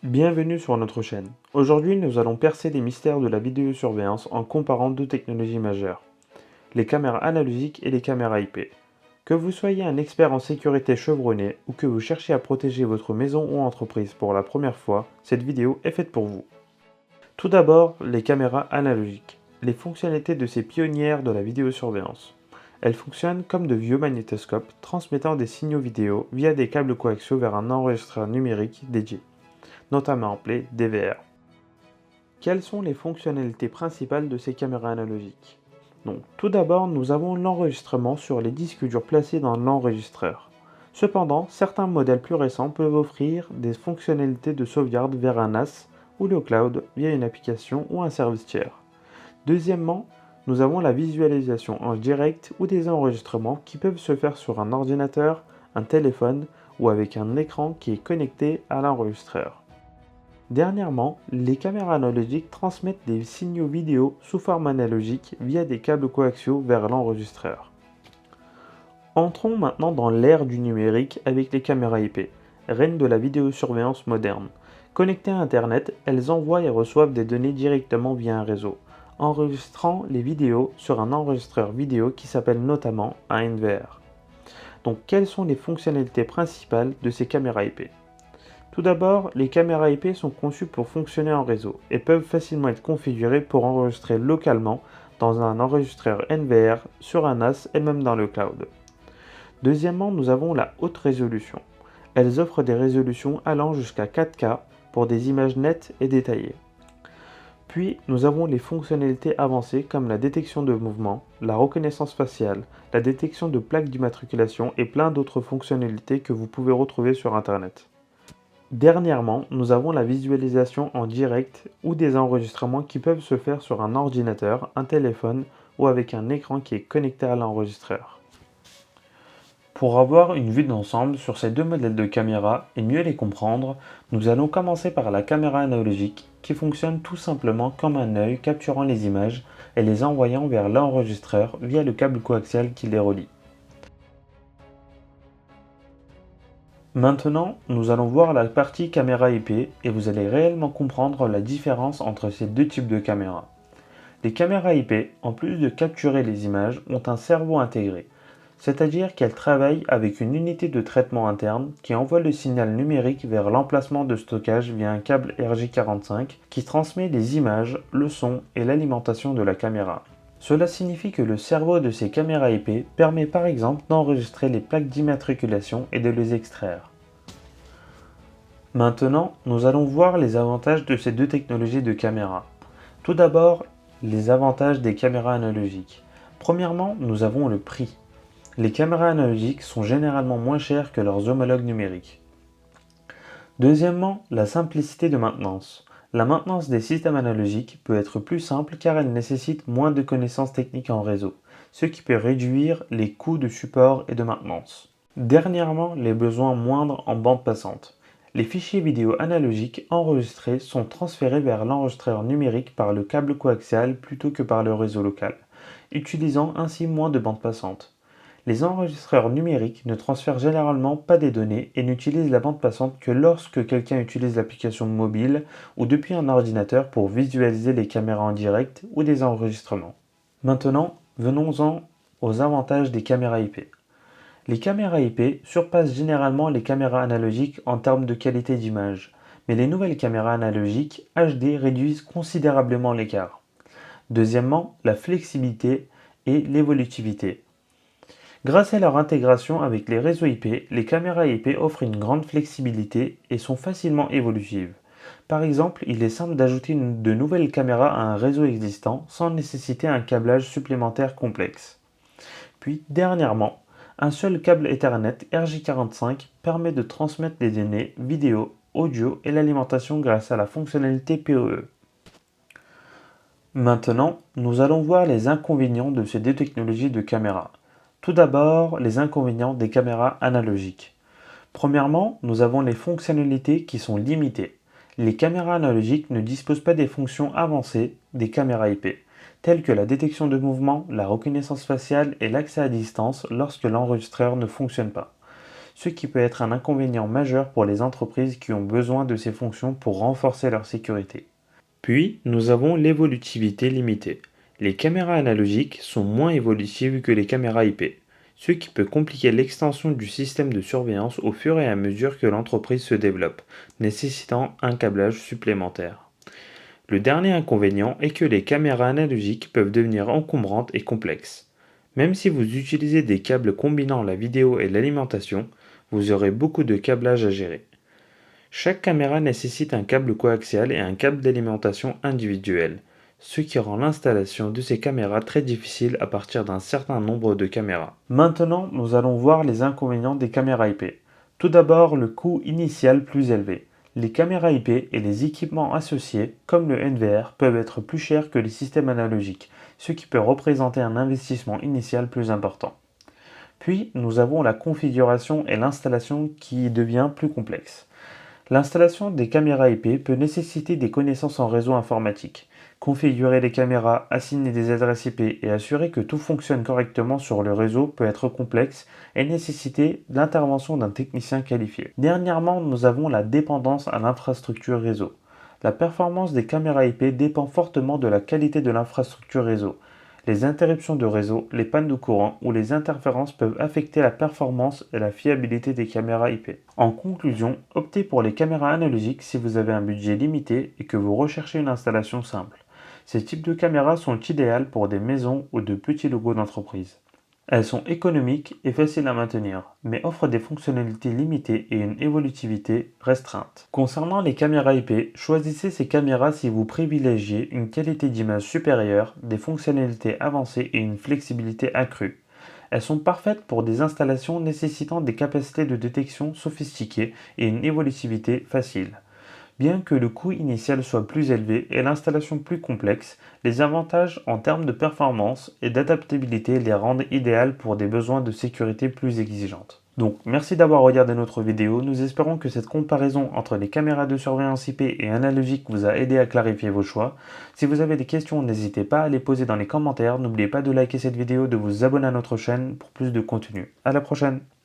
Bienvenue sur notre chaîne. Aujourd'hui, nous allons percer les mystères de la vidéosurveillance en comparant deux technologies majeures, les caméras analogiques et les caméras IP. Que vous soyez un expert en sécurité chevronné ou que vous cherchiez à protéger votre maison ou entreprise pour la première fois, cette vidéo est faite pour vous. Tout d'abord, les caméras analogiques, les fonctionnalités de ces pionnières de la vidéosurveillance. Elles fonctionnent comme de vieux magnétoscopes transmettant des signaux vidéo via des câbles coaxiaux vers un enregistreur numérique dédié, notamment appelé DVR. Quelles sont les fonctionnalités principales de ces caméras analogiques? Donc, tout d'abord, nous avons l'enregistrement sur les disques durs placés dans l'enregistreur. Cependant, certains modèles plus récents peuvent offrir des fonctionnalités de sauvegarde vers un NAS ou le cloud via une application ou un service tiers. Deuxièmement, nous avons la visualisation en direct ou des enregistrements qui peuvent se faire sur un ordinateur, un téléphone ou avec un écran qui est connecté à l'enregistreur. Dernièrement, les caméras analogiques transmettent des signaux vidéo sous forme analogique via des câbles coaxiaux vers l'enregistreur. Entrons maintenant dans l'ère du numérique avec les caméras IP, reine de la vidéosurveillance moderne. Connectées à Internet, elles envoient et reçoivent des données directement via un réseau, enregistrant les vidéos sur un enregistreur vidéo qui s'appelle notamment un NVR. Donc, quelles sont les fonctionnalités principales de ces caméras IP? Tout d'abord, les caméras IP sont conçues pour fonctionner en réseau et peuvent facilement être configurées pour enregistrer localement dans un enregistreur NVR, sur un NAS et même dans le cloud. Deuxièmement, nous avons la haute résolution. Elles offrent des résolutions allant jusqu'à 4K pour des images nettes et détaillées. Puis, nous avons les fonctionnalités avancées comme la détection de mouvement, la reconnaissance faciale, la détection de plaques d'immatriculation et plein d'autres fonctionnalités que vous pouvez retrouver sur Internet. Dernièrement, nous avons la visualisation en direct ou des enregistrements qui peuvent se faire sur un ordinateur, un téléphone ou avec un écran qui est connecté à l'enregistreur. Pour avoir une vue d'ensemble sur ces deux modèles de caméra et mieux les comprendre, nous allons commencer par la caméra analogique qui fonctionne tout simplement comme un œil capturant les images et les envoyant vers l'enregistreur via le câble coaxial qui les relie. Maintenant, nous allons voir la partie caméra IP et vous allez réellement comprendre la différence entre ces deux types de caméras. Les caméras IP, en plus de capturer les images, ont un cerveau intégré, c'est-à-dire qu'elles travaillent avec une unité de traitement interne qui envoie le signal numérique vers l'emplacement de stockage via un câble RJ45 qui transmet les images, le son et l'alimentation de la caméra. Cela signifie que le cerveau de ces caméras IP permet par exemple d'enregistrer les plaques d'immatriculation et de les extraire. Maintenant, nous allons voir les avantages de ces deux technologies de caméra. Tout d'abord, les avantages des caméras analogiques. Premièrement, nous avons le prix. Les caméras analogiques sont généralement moins chères que leurs homologues numériques. Deuxièmement, la simplicité de maintenance. La maintenance des systèmes analogiques peut être plus simple car elle nécessite moins de connaissances techniques en réseau, ce qui peut réduire les coûts de support et de maintenance. Dernièrement, les besoins moindres en bande passante. Les fichiers vidéo analogiques enregistrés sont transférés vers l'enregistreur numérique par le câble coaxial plutôt que par le réseau local, utilisant ainsi moins de bande passante. Les enregistreurs numériques ne transfèrent généralement pas des données et n'utilisent la bande passante que lorsque quelqu'un utilise l'application mobile ou depuis un ordinateur pour visualiser les caméras en direct ou des enregistrements. Maintenant, venons-en aux avantages des caméras IP. Les caméras IP surpassent généralement les caméras analogiques en termes de qualité d'image, mais les nouvelles caméras analogiques HD réduisent considérablement l'écart. Deuxièmement, la flexibilité et l'évolutivité. Grâce à leur intégration avec les réseaux IP, les caméras IP offrent une grande flexibilité et sont facilement évolutives. Par exemple, il est simple d'ajouter de nouvelles caméras à un réseau existant sans nécessiter un câblage supplémentaire complexe. Puis, dernièrement, un seul câble Ethernet RJ45 permet de transmettre des données vidéo, audio et l'alimentation grâce à la fonctionnalité PoE. Maintenant, nous allons voir les inconvénients de ces deux technologies de caméra. Tout d'abord, les inconvénients des caméras analogiques. Premièrement, nous avons les fonctionnalités qui sont limitées. Les caméras analogiques ne disposent pas des fonctions avancées des caméras IP, telles que la détection de mouvement, la reconnaissance faciale et l'accès à distance lorsque l'enregistreur ne fonctionne pas. ce qui peut être un inconvénient majeur pour les entreprises qui ont besoin de ces fonctions pour renforcer leur sécurité. Puis, nous avons l'évolutivité limitée. Les caméras analogiques sont moins évolutives que les caméras IP, ce qui peut compliquer l'extension du système de surveillance au fur et à mesure que l'entreprise se développe, nécessitant un câblage supplémentaire. Le dernier inconvénient est que les caméras analogiques peuvent devenir encombrantes et complexes. Même si vous utilisez des câbles combinant la vidéo et l'alimentation, vous aurez beaucoup de câblage à gérer. Chaque caméra nécessite un câble coaxial et un câble d'alimentation individuel, ce qui rend l'installation de ces caméras très difficile à partir d'un certain nombre de caméras. Maintenant, nous allons voir les inconvénients des caméras IP. Tout d'abord, le coût initial plus élevé. Les caméras IP et les équipements associés, comme le NVR, peuvent être plus chers que les systèmes analogiques, ce qui peut représenter un investissement initial plus important. Puis, nous avons la configuration et l'installation qui devient plus complexe. L'installation des caméras IP peut nécessiter des connaissances en réseau informatique. Configurer les caméras, assigner des adresses IP et assurer que tout fonctionne correctement sur le réseau peut être complexe et nécessiter l'intervention d'un technicien qualifié. Dernièrement, nous avons la dépendance à l'infrastructure réseau. La performance des caméras IP dépend fortement de la qualité de l'infrastructure réseau. Les interruptions de réseau, les pannes de courant ou les interférences peuvent affecter la performance et la fiabilité des caméras IP. En conclusion, optez pour les caméras analogiques si vous avez un budget limité et que vous recherchez une installation simple. Ces types de caméras sont idéales pour des maisons ou de petits logos d'entreprise. Elles sont économiques et faciles à maintenir, mais offrent des fonctionnalités limitées et une évolutivité restreinte. Concernant les caméras IP, choisissez ces caméras si vous privilégiez une qualité d'image supérieure, des fonctionnalités avancées et une flexibilité accrue. Elles sont parfaites pour des installations nécessitant des capacités de détection sophistiquées et une évolutivité facile. Bien que le coût initial soit plus élevé et l'installation plus complexe, les avantages en termes de performance et d'adaptabilité les rendent idéales pour des besoins de sécurité plus exigeantes. Donc merci d'avoir regardé notre vidéo, nous espérons que cette comparaison entre les caméras de surveillance IP et analogiques vous a aidé à clarifier vos choix. Si vous avez des questions, n'hésitez pas à les poser dans les commentaires, n'oubliez pas de liker cette vidéo, de vous abonner à notre chaîne pour plus de contenu. À la prochaine!